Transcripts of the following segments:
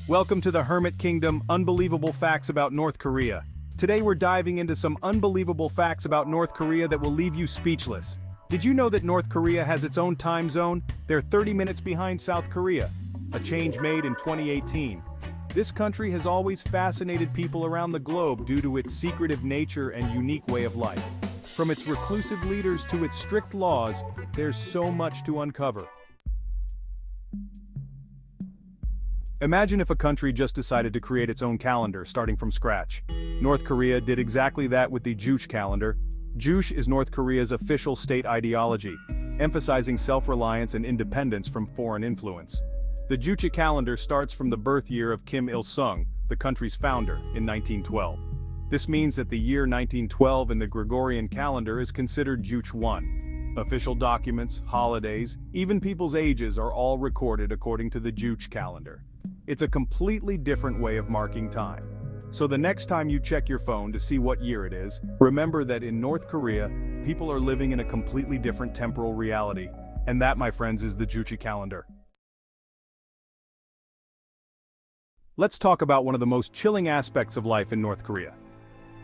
Welcome to the Hermit Kingdom, unbelievable facts about North Korea. Today we're diving into some unbelievable facts about North Korea that will leave you speechless. Did you know that North Korea has its own time zone? They're 30 minutes behind South Korea, a change made in 2018. This country has always fascinated people around the globe due to its secretive nature and unique way of life. From its reclusive leaders to its strict laws, there's so much to uncover. Imagine if a country just decided to create its own calendar starting from scratch. North Korea did exactly that with the Juche Calendar. Juche is North Korea's official state ideology, emphasizing self-reliance and independence from foreign influence. The Juche Calendar starts from the birth year of Kim Il-sung, the country's founder, in 1912. This means that the year 1912 in the Gregorian calendar is considered Juche 1. Official documents, holidays, even people's ages are all recorded according to the Juche Calendar. It's a completely different way of marking time. So the next time you check your phone to see what year it is, remember that in North Korea, people are living in a completely different temporal reality. And that, my friends, is the Juche Calendar. Let's talk about one of the most chilling aspects of life in North Korea.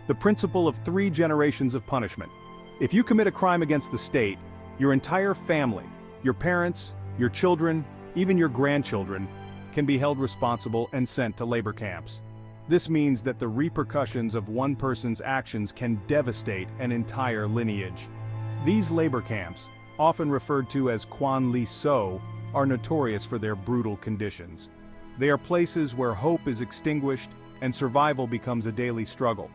The principle of 3 generations of punishment. If you commit a crime against the state, your entire family, your parents, your children, even your grandchildren, can be held responsible and sent to labor camps. This means that the repercussions of one person's actions can devastate an entire lineage. These labor camps, often referred to as Kwan-lee-so, are notorious for their brutal conditions. They are places where hope is extinguished and survival becomes a daily struggle.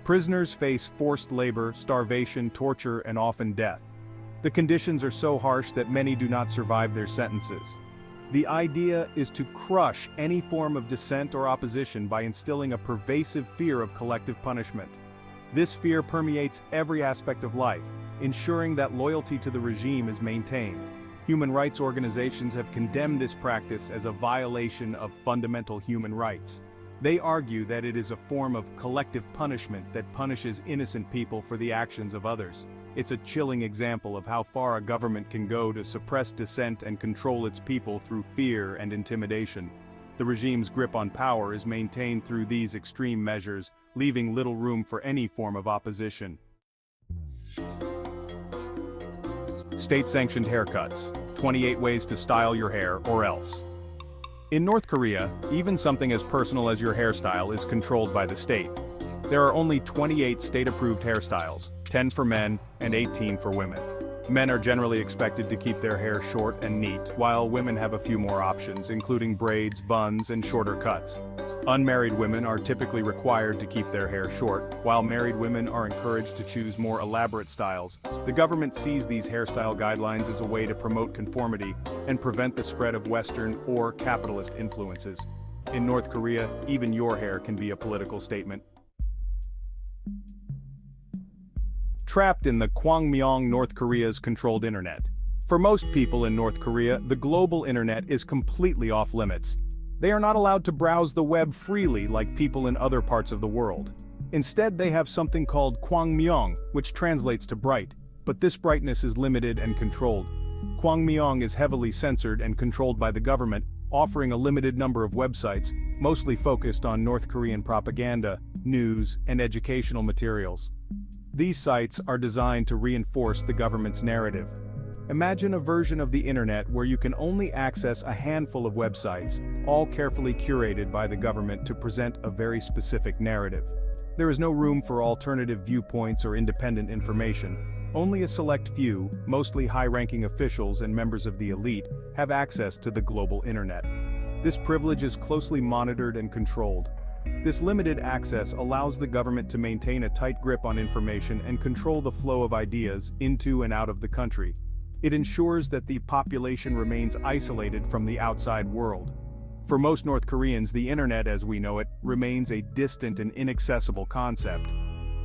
Prisoners face forced labor, starvation, torture, and often death. The conditions are so harsh that many do not survive their sentences. The idea is to crush any form of dissent or opposition by instilling a pervasive fear of collective punishment. This fear permeates every aspect of life, ensuring that loyalty to the regime is maintained. Human rights organizations have condemned this practice as a violation of fundamental human rights. They argue that it is a form of collective punishment that punishes innocent people for the actions of others. It's a chilling example of how far a government can go to suppress dissent and control its people through fear and intimidation. The regime's grip on power is maintained through these extreme measures, leaving little room for any form of opposition. State-sanctioned haircuts. 28 ways to style your hair or else. In North Korea, even something as personal as your hairstyle is controlled by the state. There are only 28 state-approved hairstyles, 10 for men and 18 for women. Men are generally expected to keep their hair short and neat, while women have a few more options, including braids, buns, and shorter cuts. Unmarried women are typically required to keep their hair short, while married women are encouraged to choose more elaborate styles. The government sees these hairstyle guidelines as a way to promote conformity and prevent the spread of Western or capitalist influences. In North Korea, even your hair can be a political statement. Trapped in the Kwangmyong, North Korea's controlled internet. For most people in North Korea, the global internet is completely off limits. They are not allowed to browse the web freely like people in other parts of the world. Instead, they have something called Kwangmyong, which translates to bright, but this brightness is limited and controlled. Kwangmyong is heavily censored and controlled by the government, offering a limited number of websites, mostly focused on North Korean propaganda, news, and educational materials. These sites are designed to reinforce the government's narrative. Imagine a version of the internet where you can only access a handful of websites, all carefully curated by the government to present a very specific narrative. There is no room for alternative viewpoints or independent information. Only a select few, mostly high-ranking officials and members of the elite, have access to the global internet. This privilege is closely monitored and controlled. This limited access allows the government to maintain a tight grip on information and control the flow of ideas into and out of the country. It ensures that the population remains isolated from the outside world. For most North Koreans, the internet as we know it remains a distant and inaccessible concept.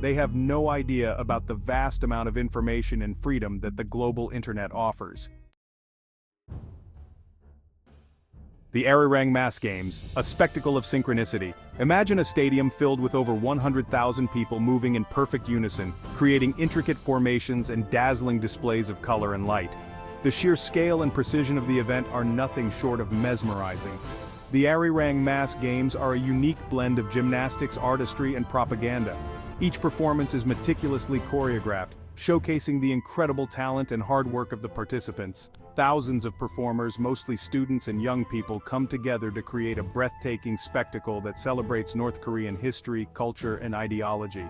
They have no idea about the vast amount of information and freedom that the global internet offers. The Arirang Mass Games, a spectacle of synchronicity. Imagine a stadium filled with over 100,000 people moving in perfect unison, creating intricate formations and dazzling displays of color and light. The sheer scale and precision of the event are nothing short of mesmerizing. The Arirang mask games are a unique blend of gymnastics, artistry, and propaganda. Each performance is meticulously choreographed, showcasing the incredible talent and hard work of the participants. Thousands of performers, mostly students and young people, come together to create a breathtaking spectacle that celebrates North Korean history, culture, and ideology.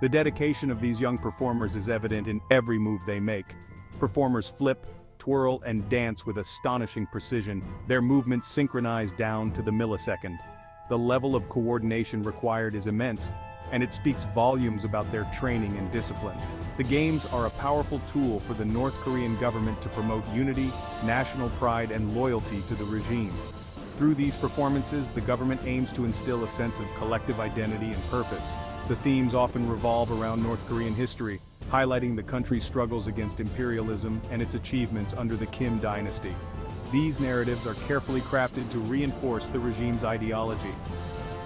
The dedication of these young performers is evident in every move they make. Performers flip, twirl, and dance with astonishing precision, their movements synchronized down to the millisecond. The level of coordination required is immense, and it speaks volumes about their training and discipline. The games are a powerful tool for the North Korean government to promote unity, national pride, and loyalty to the regime. Through these performances, the government aims to instill a sense of collective identity and purpose. The themes often revolve around North Korean history, highlighting the country's struggles against imperialism and its achievements under the Kim dynasty. These narratives are carefully crafted to reinforce the regime's ideology.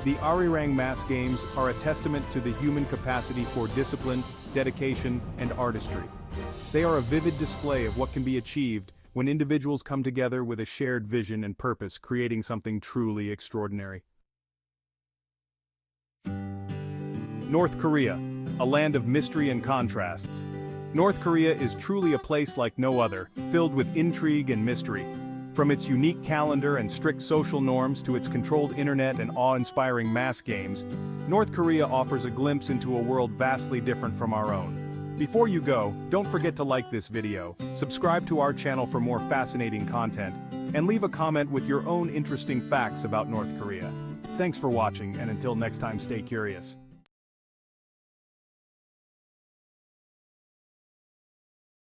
The Arirang mask games are a testament to the human capacity for discipline, dedication, and artistry. They are a vivid display of what can be achieved when individuals come together with a shared vision and purpose, creating something truly extraordinary. North Korea, a land of mystery and contrasts. North Korea is truly a place like no other, filled with intrigue and mystery. From its unique calendar and strict social norms to its controlled internet and awe-inspiring mass games, North Korea offers a glimpse into a world vastly different from our own. Before you go, don't forget to like this video, subscribe to our channel for more fascinating content, and leave a comment with your own interesting facts about North Korea. Thanks for watching, and until next time, stay curious.